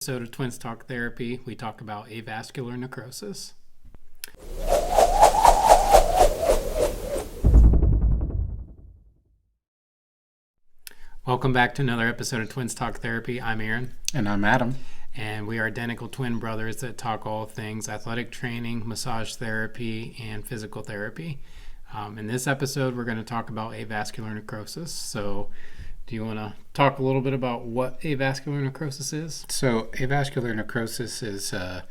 Episode of Twins Talk Therapy, we talk about avascular necrosis. Welcome back to another episode of Twins Talk Therapy. I'm Aaron. And I'm Adam. And we are identical twin brothers that talk all things athletic training, massage therapy, and physical therapy. In this episode, we're going to talk about avascular necrosis. So, do you want to talk a little bit about what avascular necrosis is? So, avascular necrosis is an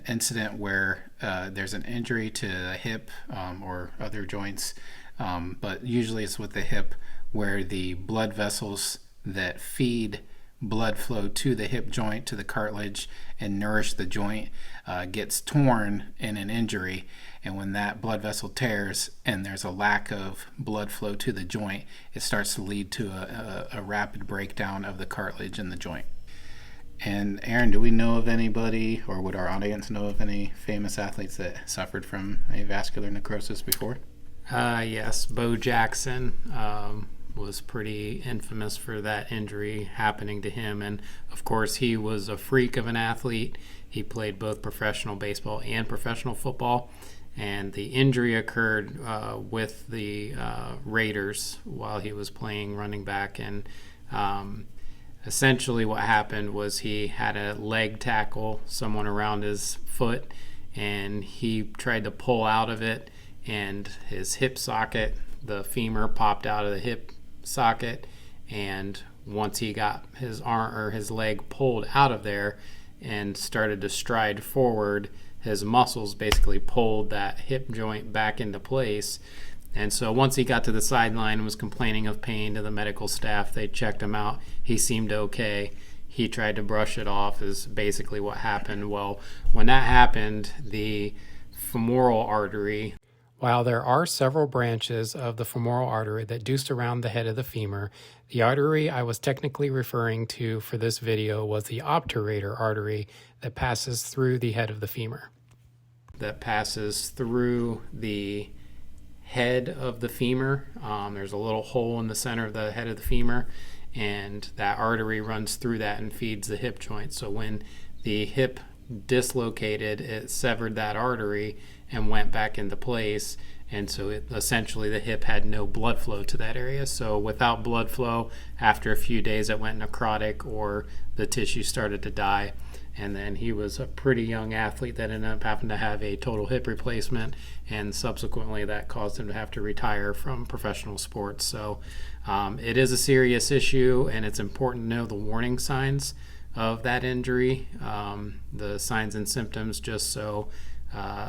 incident where there's an injury to the hip or other joints, but usually it's with the hip, where the blood vessels that feed blood flow to the hip joint, to the cartilage, and nourish the joint gets torn in an injury. And when that blood vessel tears and there's a lack of blood flow to the joint, it starts to lead to a rapid breakdown of the cartilage in the joint. And Aaron, do we know of anybody, or would our audience know of any famous athletes that suffered from avascular necrosis before? Yes, Bo Jackson was pretty infamous for that injury happening to him. And of course, he was a freak of an athlete. He played both professional baseball and professional football. And the injury occurred with the Raiders while he was playing running back. And essentially what happened was he had a leg tackle someone around his foot, and he tried to pull out of it, and his hip socket, the femur, popped out of the hip socket. And once he got his arm or his leg pulled out of there and started to stride forward, his muscles basically pulled that hip joint back into place. And so once he got to the sideline and was complaining of pain to the medical staff, they checked him out. He seemed okay. He tried to brush it off, is basically what happened. Well, when that happened, the femoral artery, while there are several branches of the femoral artery that do surround the head of the femur, the artery I was technically referring to for this video was the obturator artery that passes through the head of the femur. That passes through the head of the femur. There's a little hole in the center of the head of the femur, and that artery runs through that and feeds the hip joint. So when the hip dislocated, it severed that artery and went back into place, and so essentially the hip had no blood flow to that area. So without blood flow, after a few days it went necrotic, or the tissue started to die. And then he was a pretty young athlete that ended up having to have a total hip replacement, and subsequently that caused him to have to retire from professional sports. So it is a serious issue, and it's important to know the warning signs of that injury, the signs and symptoms, just so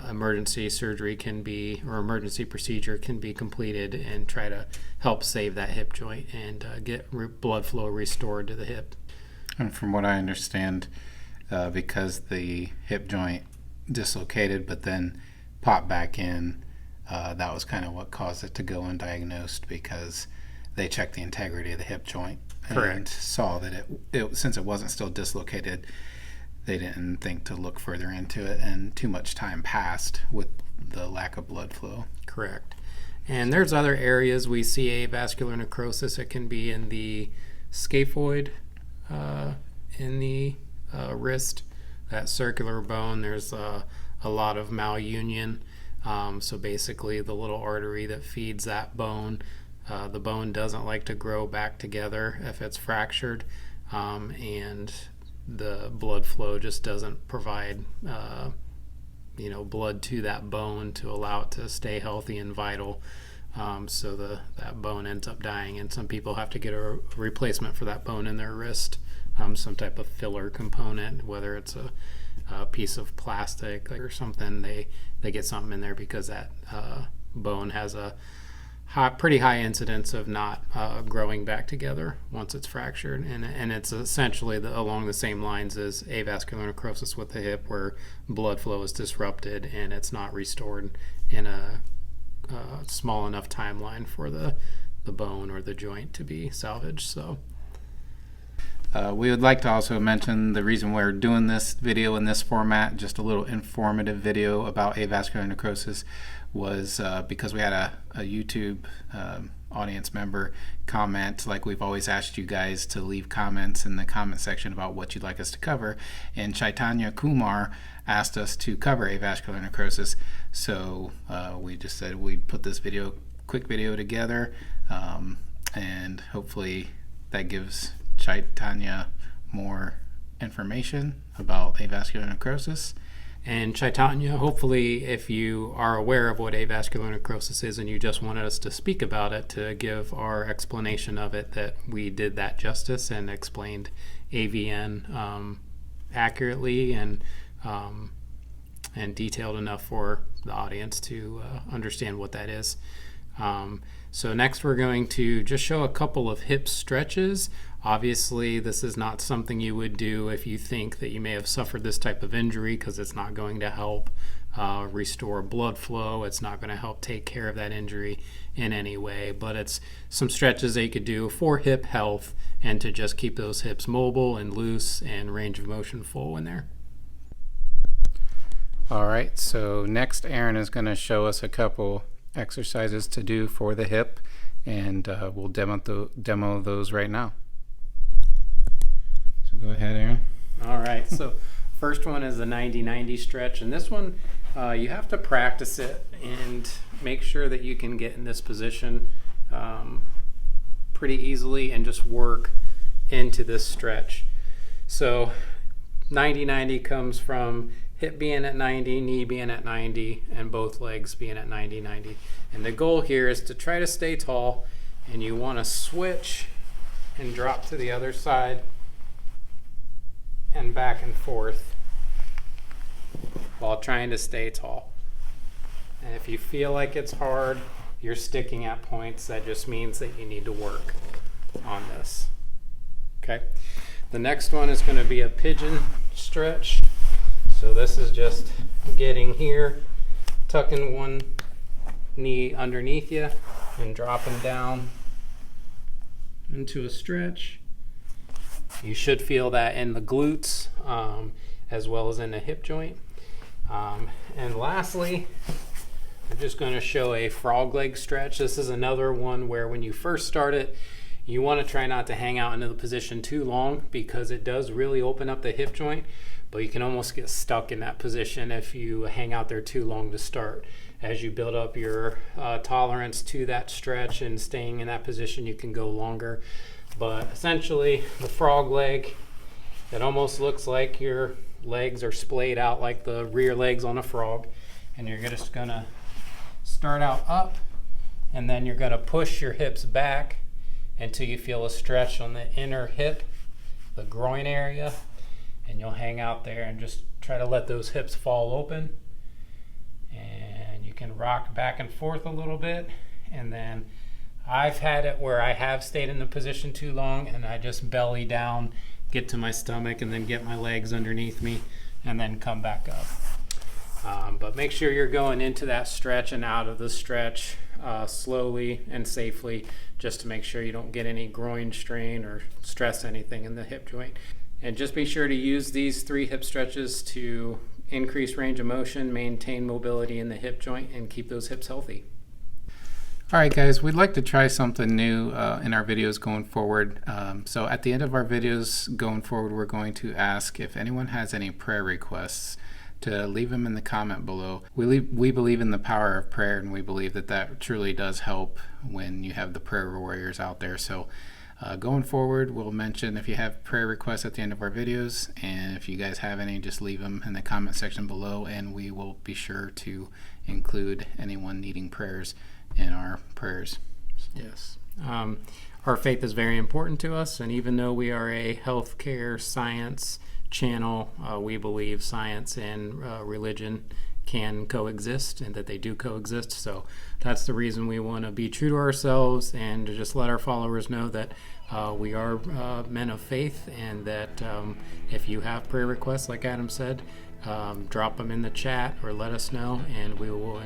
emergency surgery can be, or emergency procedure can be completed and try to help save that hip joint and get blood flow restored to the hip. And from what I understand, because the hip joint dislocated but then popped back in, that was kind of what caused it to go undiagnosed, because they checked the integrity of the hip joint. Correct. And saw that it since it wasn't still dislocated, they didn't think to look further into it, and too much time passed with the lack of blood flow. Correct. And there's other areas we see avascular necrosis. It can be in the scaphoid, in the wrist, that circular bone. There's a lot of malunion. So basically the little artery that feeds that bone, the bone doesn't like to grow back together if it's fractured, and the blood flow just doesn't provide blood to that bone to allow it to stay healthy and vital. So that bone ends up dying, and some people have to get a replacement for that bone in their wrist, some type of filler component, whether it's a piece of plastic or something. They get something in there because that bone has a pretty high incidence of not growing back together once it's fractured, and it's essentially along the same lines as avascular necrosis with the hip, where blood flow is disrupted and it's not restored in a small enough timeline for the bone or the joint to be salvaged. So We would like to also mention the reason we're doing this video in this format, just a little informative video about avascular necrosis, was because we had a YouTube audience member comment, like we've always asked you guys to leave comments in the comment section about what you'd like us to cover, and Chaitanya Kumar asked us to cover avascular necrosis, so we just said we'd put this quick video together, and hopefully that gives Chaitanya more information about avascular necrosis. And Chaitanya, hopefully if you are aware of what avascular necrosis is and you just wanted us to speak about it, to give our explanation of it, that we did that justice and explained AVN accurately and detailed enough for the audience to understand what that is. So next we're going to just show a couple of hip stretches. Obviously, this is not something you would do if you think that you may have suffered this type of injury, because it's not going to help restore blood flow. It's not going to help take care of that injury in any way, but it's some stretches that you could do for hip health and to just keep those hips mobile and loose and range of motion full in there. All right, so next Aaron is going to show us a couple exercises to do for the hip, and we'll demo those right now. So go ahead, Aaron. All right, so first one is the 90-90 stretch, and this one you have to practice it and make sure that you can get in this position pretty easily and just work into this stretch. So 90-90 comes from hip being at 90, knee being at 90, and both legs being at 90-90. And the goal here is to try to stay tall, and you want to switch and drop to the other side and back and forth while trying to stay tall. And if you feel like it's hard, you're sticking at points, that just means that you need to work on this. Okay. The next one is going to be a pigeon stretch. So this is just getting here, tucking one knee underneath you and dropping down into a stretch. You should feel that in the glutes as well as in the hip joint. And lastly, I'm just going to show a frog leg stretch. This is another one where when you first start it, you want to try not to hang out into the position too long, because it does really open up the hip joint, but you can almost get stuck in that position if you hang out there too long to start. As you build up your tolerance to that stretch and staying in that position, you can go longer. But essentially, the frog leg, it almost looks like your legs are splayed out like the rear legs on a frog, and you're just gonna start out up, and then you're gonna push your hips back until you feel a stretch on the inner hip, the groin area, and you'll hang out there and just try to let those hips fall open. And you can rock back and forth a little bit. And then I've had it where I have stayed in the position too long, and I just belly down, get to my stomach, and then get my legs underneath me, and then come back up. But make sure you're going into that stretch and out of the stretch slowly and safely, just to make sure you don't get any groin strain or stress anything in the hip joint. And just be sure to use these 3 hip stretches to increase range of motion, maintain mobility in the hip joint, and keep those hips healthy. All right, guys, we'd like to try something new in our videos going forward. So at the end of our videos going forward, we're going to ask if anyone has any prayer requests to leave them in the comment below. We believe in the power of prayer, and we believe that that truly does help when you have the prayer warriors out there. So going forward, we'll mention if you have prayer requests at the end of our videos, and if you guys have any, just leave them in the comment section below, and we will be sure to include anyone needing prayers in our prayers. Yes. Our faith is very important to us, and even though we are a healthcare science channel, we believe science and religion can coexist, and that they do coexist. So that's the reason we want to be true to ourselves and to just let our followers know that we are men of faith, and that if you have prayer requests, like Adam said, drop them in the chat or let us know, and we will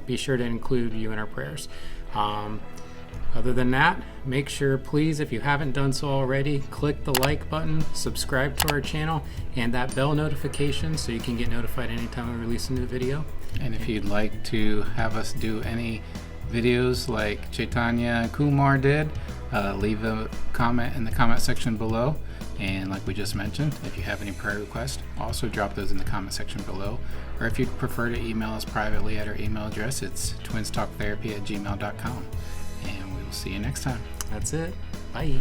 be sure to include you in our prayers. Other than that, make sure, please, if you haven't done so already, click the like button, subscribe to our channel, and that bell notification so you can get notified anytime we release a new video. And if you'd like to have us do any videos like Chaitanya and Kumar did, leave a comment in the comment section below. And like we just mentioned, if you have any prayer requests, also drop those in the comment section below. Or if you'd prefer to email us privately at our email address, it's twinstalktherapy@gmail.com. And we will see you next time. That's it. Bye.